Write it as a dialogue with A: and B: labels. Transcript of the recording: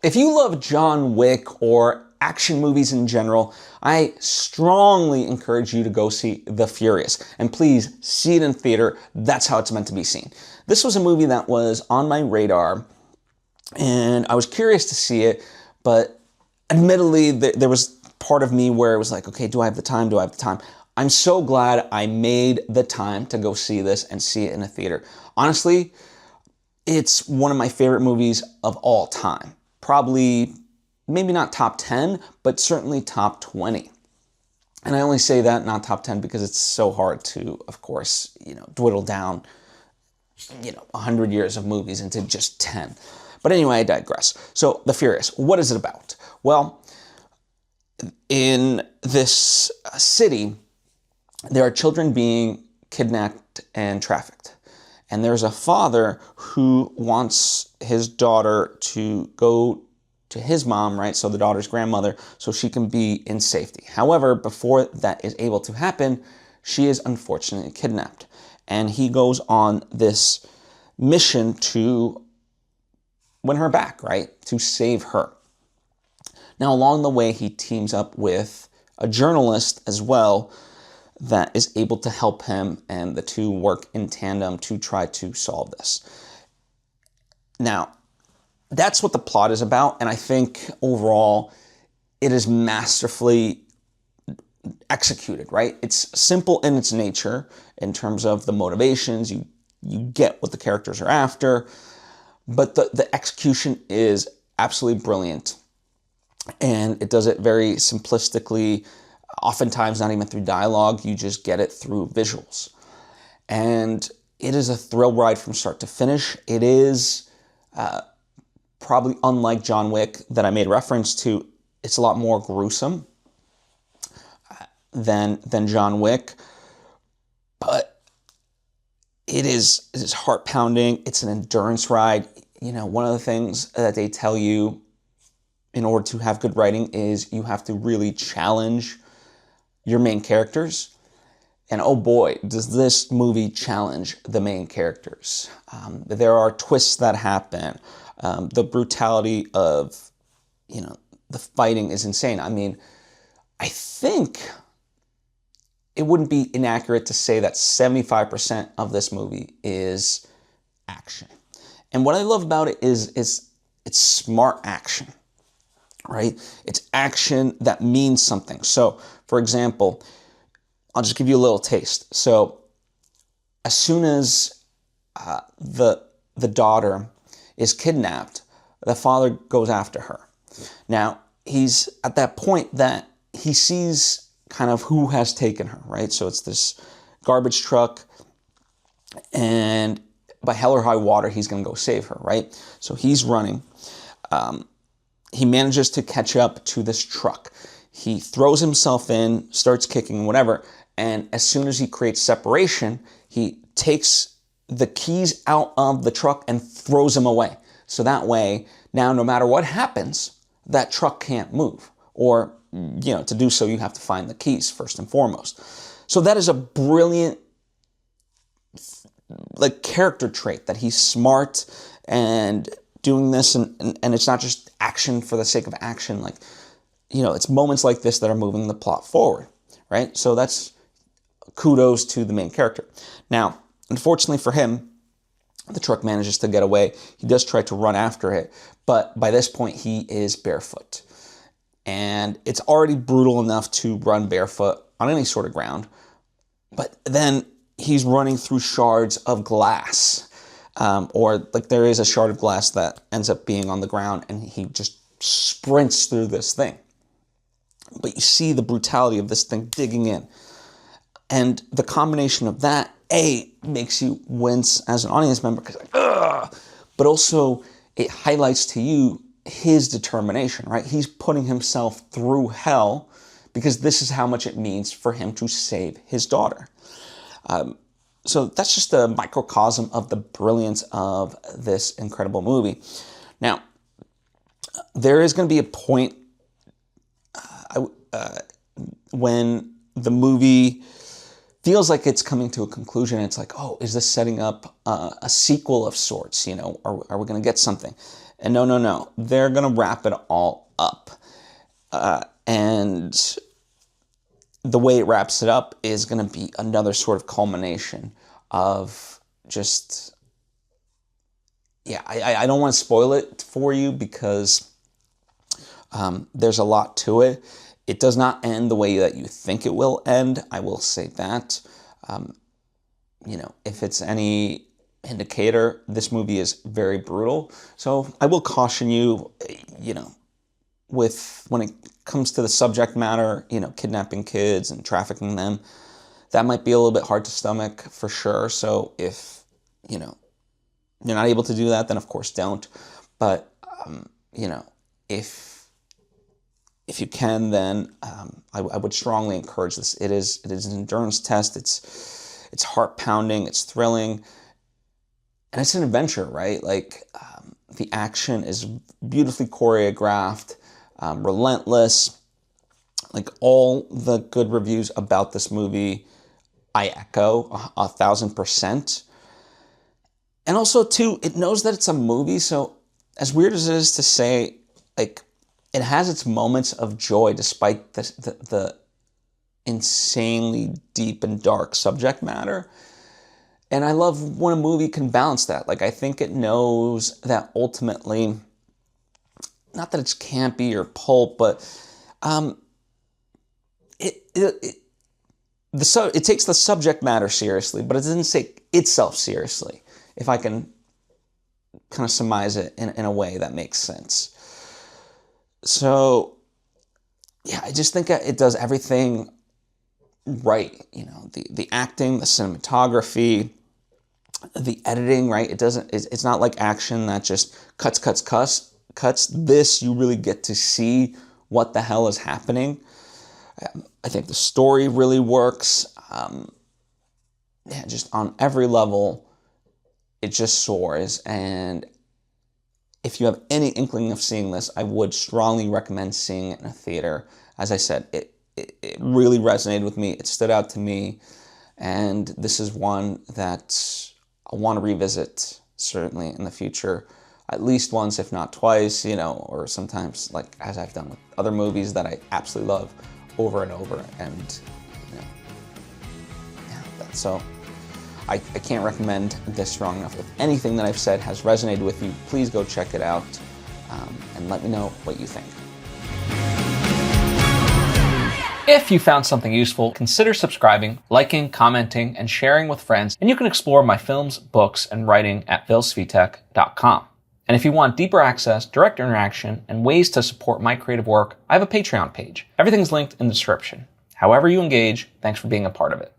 A: If you love John Wick or action movies in general, I strongly encourage you to go see The Furious. And please, see it in theater. That's how it's meant to be seen. This was a movie that was on my radar, and I was curious to see it, but admittedly, there was part of me where it was like, okay, do I have the time? Do I have the time? I'm so glad I made the time to go see this and see it in a theater. Honestly, it's one of my favorite movies of all time. Probably, maybe not top 10, but certainly top 20. And I only say that, not top 10, because it's so hard to, of course, dwindle down, 100 years of movies into just 10. But anyway, I digress. So, The Furious, what is it about? Well, in this city, there are children being kidnapped and trafficked. And there's a father who wants his daughter to go to his mom, right? So the daughter's grandmother, so she can be in safety. However, before that is able to happen, she is unfortunately kidnapped. And he goes on this mission to win her back, right? To save her. Now, along the way, he teams up with a journalist as well that is able to help him, and the two work in tandem to try to solve this. Now, that's what the plot is about, and I think overall it is masterfully executed, right? It's simple in its nature in terms of the motivations. You get what the characters are after, but the execution is absolutely brilliant, and it does it very simplistically. Oftentimes not even through dialogue, you just get it through visuals. And it is a thrill ride from start to finish. It is probably unlike John Wick that I made reference to. It's a lot more gruesome than John Wick, but it is heart-pounding. It's an endurance ride. One of the things that they tell you in order to have good writing is you have to really challenge your main characters. And oh boy, does this movie challenge the main characters. There are twists that happen. The brutality of, the fighting is insane. I mean, I think it wouldn't be inaccurate to say that 75% of this movie is action. And what I love about it is it's smart action, right? It's action that means something. So, for example, I'll just give you a little taste. So, as soon as the daughter is kidnapped, the father goes after her. Now, he's at that point that he sees kind of who has taken her, right? So it's this garbage truck, and by hell or high water, he's going to go save her, right? So he's running. He manages to catch up to this truck. He throws himself in, starts kicking, whatever, and as soon as he creates separation, he takes the keys out of the truck and throws them away. So that way, now no matter what happens, that truck can't move. Or, to do so, you have to find the keys first and foremost. So that is a brilliant character trait, that he's smart and doing this, and it's not just action for the sake of action. It's moments like this that are moving the plot forward, right? So that's kudos to the main character. Now, unfortunately for him, the truck manages to get away. He does try to run after it, but by this point, he is barefoot. And it's already brutal enough to run barefoot on any sort of ground, but then he's running through shards of glass, or there is a shard of glass that ends up being on the ground, and he just sprints through this thing. But you see the brutality of this thing digging in. And the combination of that, makes you wince as an audience member, because but also it highlights to you his determination, right? He's putting himself through hell because this is how much it means for him to save his daughter. So that's just a microcosm of the brilliance of this incredible movie. Now, there is going to be a point when the movie feels like it's coming to a conclusion. It's like, oh, is this setting up a sequel of sorts? Are we going to get something? And no, they're going to wrap it all up. And the way it wraps it up is going to be another sort of culmination of just, yeah, I don't want to spoil it for you because there's a lot to it. It does not end the way that you think it will end. I will say that. If it's any indicator, this movie is very brutal. So I will caution you, when it comes to the subject matter, kidnapping kids and trafficking them, that might be a little bit hard to stomach for sure. So if, you're not able to do that, then of course don't. But, if you can, then I would strongly encourage this. It is an endurance test. It's heart pounding. It's thrilling, and it's an adventure, right? Like the action is beautifully choreographed, relentless. Like all the good reviews about this movie, I echo 1,000%. And also too, it knows that it's a movie. So as weird as it is to say, like, it has its moments of joy despite the insanely deep and dark subject matter. And I love when a movie can balance that. Like, I think it knows that ultimately, not that it's campy or pulp, but it takes the subject matter seriously, but it doesn't take itself seriously, if I can kind of surmise it in a way that makes sense. So, yeah, I just think it does everything right. The acting, the cinematography, the editing, right? It's not like action that just cuts. This, you really get to see what the hell is happening. I think the story really works. Just on every level, it just soars. And if you have any inkling of seeing this, I would strongly recommend seeing it in a theater. As I said, it really resonated with me. It stood out to me. And this is one that I want to revisit, certainly in the future, at least once, if not twice, or sometimes, like as I've done with other movies that I absolutely love, over and over. And, so I can't recommend this strong enough. If anything that I've said has resonated with you, please go check it out and let me know what you think.
B: If you found something useful, consider subscribing, liking, commenting, and sharing with friends, and you can explore my films, books, and writing at Svitek.com. And if you want deeper access, direct interaction, and ways to support my creative work, I have a Patreon page. Everything's linked in the description. However you engage, thanks for being a part of it.